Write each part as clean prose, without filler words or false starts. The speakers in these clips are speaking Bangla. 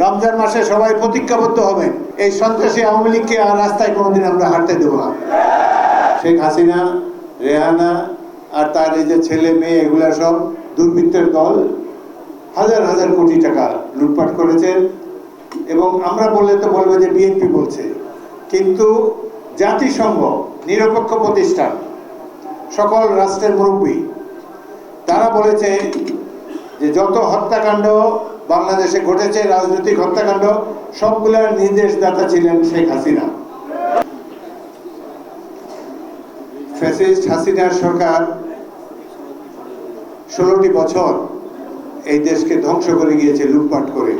রমজান মাসে সবাই প্রতিজ্ঞাবদ্ধ হবেন, এই সন্ত্রাসী আওয়ামী লীগকে আর রাস্তায় কোনোদিন আমরা হাঁটতে দেবো না। শেখ হাসিনা, রেহানা আর তার এই যে ছেলে মেয়ে, এগুলা সব দুর্বৃত্তের দল, হাজার হাজার কোটি টাকা লুটপাট করেছেন। এবং আমরা বললে তো বলবো যে বিএনপি বলছে, কিন্তু জাতিসংঘ নিরপেক্ষ প্রতিষ্ঠান, সকল রাষ্ট্রের মুরব্বী, তারা বলেছে যে যত হত্যাকাণ্ড বাংলাদেশে ঘটেছে, রাজনৈতিক হত্যাকাণ্ড, সবগুলোর নির্দেশদাতা ছিলেন শেখ হাসিনা। ফ্যাসিস্ট হাসিনার সরকার 16টি বছর এই দেশকে ধ্বংস করে গিয়েছে লুটপাট করে।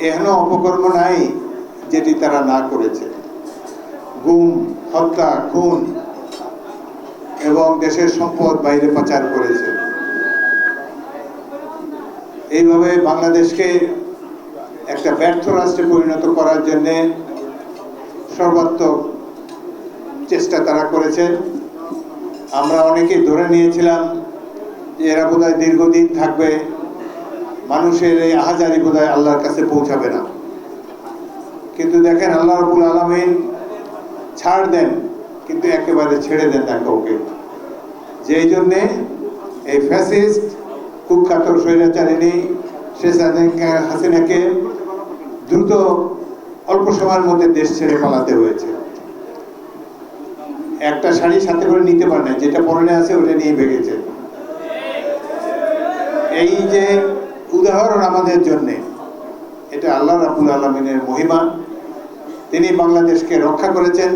এখনো অপকর্ম নাই যেটি তারা না করেছে। গুম, হত্যা, খুন এবং দেশের সম্পদ বাইরে পাচার করেছে। এইভাবে বাংলাদেশকে একটা ব্যর্থ রাষ্ট্রে পরিণত করার জন্য সর্বাত্মক চেষ্টা তারা করেছে। আমরা অনেকেই ধরে নিয়েছিলাম যে এরা বোধহয় দীর্ঘদিন থাকবে, মানুষের এই আহাজারি বোধহয় আল্লাহর কাছে পৌঁছাবে না। কিন্তু দেখেন, আল্লাহ রাব্বুল আলামিন ছাড় দেন, কিন্তু একেবারে ছেড়ে দেন না কাউকে। যেই জন্যে এই ফ্যাসিস্ট কুখ্যাত স্বৈরাচারিণী শেখ হাসিনাকে দ্রুত অল্প সময়ের মধ্যে দেশ ছেড়ে পালাতে হয়েছে। একটা শাড়ি সাথে করে নিতে পারে না, যেটা পরনে আছে ওটা নিয়ে ভেগেছে। এই যে উদাহরণ আমাদের জন্য, এটা আল্লাহ রাব্বুল আলামিনের মহিমা। তিনি বাংলাদেশকে রক্ষা করেছেন,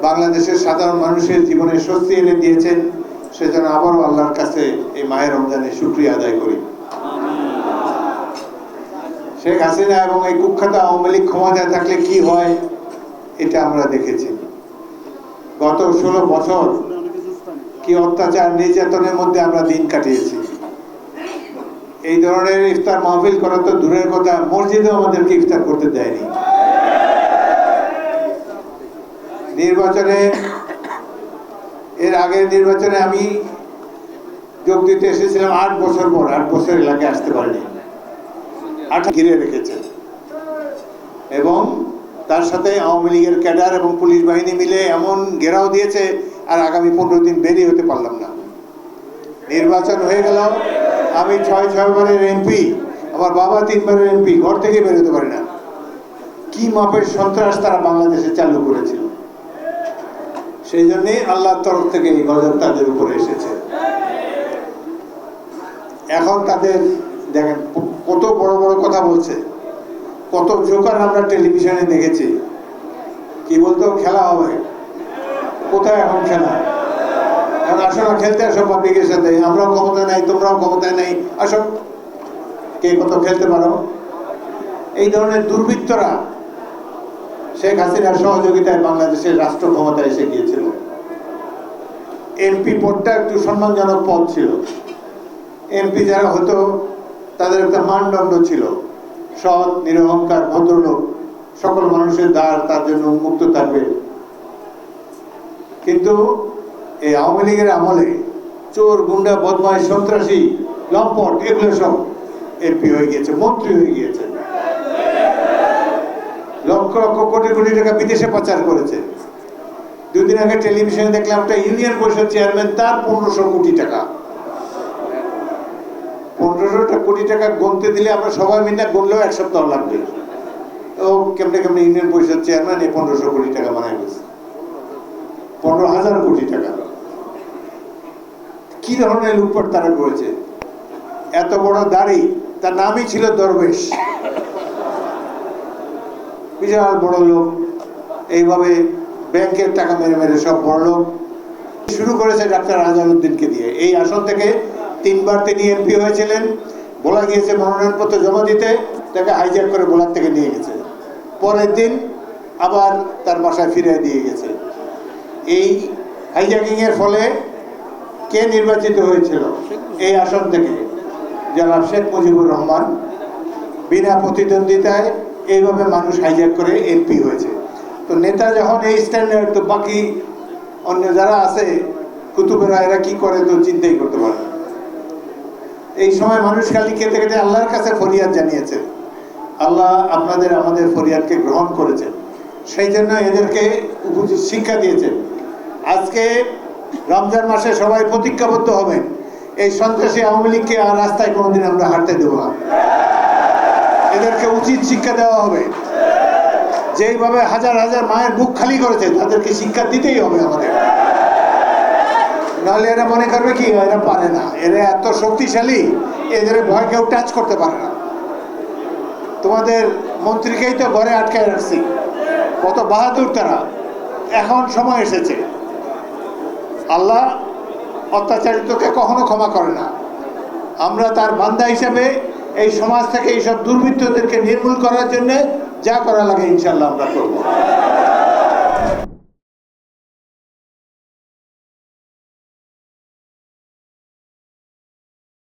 বাংলাদেশের সাধারণ মানুষের জীবনে স্বস্তি এনে দিয়েছেন। সেজন্য আবারও আল্লাহর কাছে এই মাহে রমজানের শুকরিয়া আদায় করি। শেখ হাসিনা এবং এই কুখ্যাত আওয়ামী লীগ ক্ষমতায় থাকলে কি হয়, এটা আমরা দেখেছি। গত 16 বছর কি অত্যাচার, নির্যাতনের মধ্যে আমরা দিন কাটিয়েছি। এই ধরনের ইফতার মাহফিল করা তো দূরের কথা, মসজিদে আমাদেরকে ইফতার করতে দেয়নি। নির্বাচনে, এর আগের নির্বাচনে আমি যোগ দিতে এসেছিলাম 8 বছর পর। 8 বছর এলাকায় আসতে পারিনি। 8 ঘিরে রেখেছে এবং তার সাথে আওয়ামী লীগের ক্যাডার এবং পুলিশ বাহিনী মিলে এমন ঘেরাও দিয়েছে, আর আগামী 15 দিন বেরিয়ে হতে পারলাম না। নির্বাচন হয়ে গেল, আমি 6 বারের এমপি, আমার বাবা 3 বারের এমপি, ঘর থেকে বেরোতে পারি না। কি মাপের সন্ত্রাস তারা বাংলাদেশে চালু করেছিল। সেই জন্যই আল্লাহর তরফ থেকে এই গজব তাদের উপরে এসেছে। এখন তাদের দেখেন কত বড় বড় কথা বলছে, কত জোকার আমরা টেলিভিশনে দেখেছি। কি বলতো, খেলা হবে। কোথায় এখন খেলা? এখন আসো না, খেলতে আসো পাবলিকের সাথে। আমরাও ক্ষমতায় নাই, তোমরাও ক্ষমতায় নাই, আসো, কে কত খেলতে পারো। এই ধরনের দুর্বৃত্তরা শেখ হাসিনার সহযোগিতায় বাংলাদেশের রাষ্ট্র ক্ষমতায় এসে গিয়েছিল। এমপি পদটা একটু সম্মানজনক পদ ছিল। এমপি যারা হতো তাদের একটা মানদণ্ড ছিল, সৎ, নিরহংকার, ভদ্রলোক, সকল মানুষের দ্বার তার জন্য উন্মুক্ত থাকবে। কিন্তু এই আওয়ামী লীগের আমলে চোর, গুন্ডা, বদমাশ, সন্ত্রাসী, লম্পট, এগুলো সব এমপি হয়ে গিয়েছে, মন্ত্রী হয়ে গিয়েছে। লক্ষ লক্ষ কোটি কোটি টাকা বিদেশে পাচার করেছে। 2 দিন আগে টেলিভিশনে দেখলাম একটা ইউনিয়ন পরিষদ চেয়ারম্যান, তার 1500 কোটি টাকা। 1500 কোটি টাকা গুনতে দিলে আমরা সবাই মিলে গুনলেও 1 সপ্তাহ লাগবে। তো কেমনে কেমনে ইউনিয়ন পরিষদ চেয়ারম্যান এই 1500 কোটি টাকা বানায় গেছে। 15,000 কোটি টাকা। কি ধরনের লুটপাট তারা করেছে। এত বড় দাড়ি, তার নামই ছিল দরবেশ। বিশাল বড় লোক, এইভাবে ব্যাংকের টাকা মেরে মেরে সব বড় লোক। শুরু করেছে ডাক্তার আজহারউদ্দিনকে দিয়ে। এই আসন থেকে 3 বার তিনি এমপি হয়েছিলেন। বলা গিয়েছে মনোনয়নপত্র জমা দিতে, তাকে হাইজ্যাক করে বোলার থেকে নিয়ে গেছে। পরের দিন আবার তার বাসায় ফিরিয়ে দিয়ে গেছে। এই হাইজ্যাকিং এর ফলে কে নির্বাচিত হয়েছিল এই আসন থেকে? জনাব শেখ মুজিবুর রহমান। বিনা প্রতিদ্বন্দ্বিতায় এইভাবে মানুষ হাইজ্যাক করে এমপি হয়েছে। তো নেতা যখন এই স্ট্যান্ডার্ড, তো বাকি অন্য যারা আছে কুতুবেরা, এরা কি করে তো চিন্তাই করতে পারে। এই সময় মানুষ খালি কেটে কেটে আল্লাহর কাছে ফরিয়াদ জানিয়েছে আল্লাহ আপনাদের আমাদের ফরিয়াদকে গ্রহণ করেছেন, সেই জন্য এদেরকে উপযুক্ত শিক্ষা দিয়েছেন। আজকে রমজান মাসে সবাই প্রতিজ্ঞাবদ্ধ হবেন, এই সন্ত্রাসী আওয়ামী লীগকে আর রাস্তায় কোনোদিন আমরা হাঁটতে দেব না। এদেরকে উচিত শিক্ষা দেওয়া হবে। যেইভাবে হাজার হাজার মায়ের বুক খালি করেছে, তাদেরকে শিক্ষা দিতেই হবে আমাদের। নাহলে এরা মনে করবে কি এরা পারে না, এরা এত শক্তিশালী, এদের ভয় কেউ টাচ করতে পারে না। তোমাদের মন্ত্রীকেই তো ঘরে আটকায় রাখছি, কত বাহাদুর তারা। এখন সময় এসেছে, আল্লাহ অত্যাচারিতকে কখনো ক্ষমা করে না। আমরা তার বান্দা হিসাবে এই সমাজ থেকে এইসব দুর্বৃত্তদেরকে নির্মূল করার জন্য যা করা লাগে ইনশাল্লাহ আমরা করব।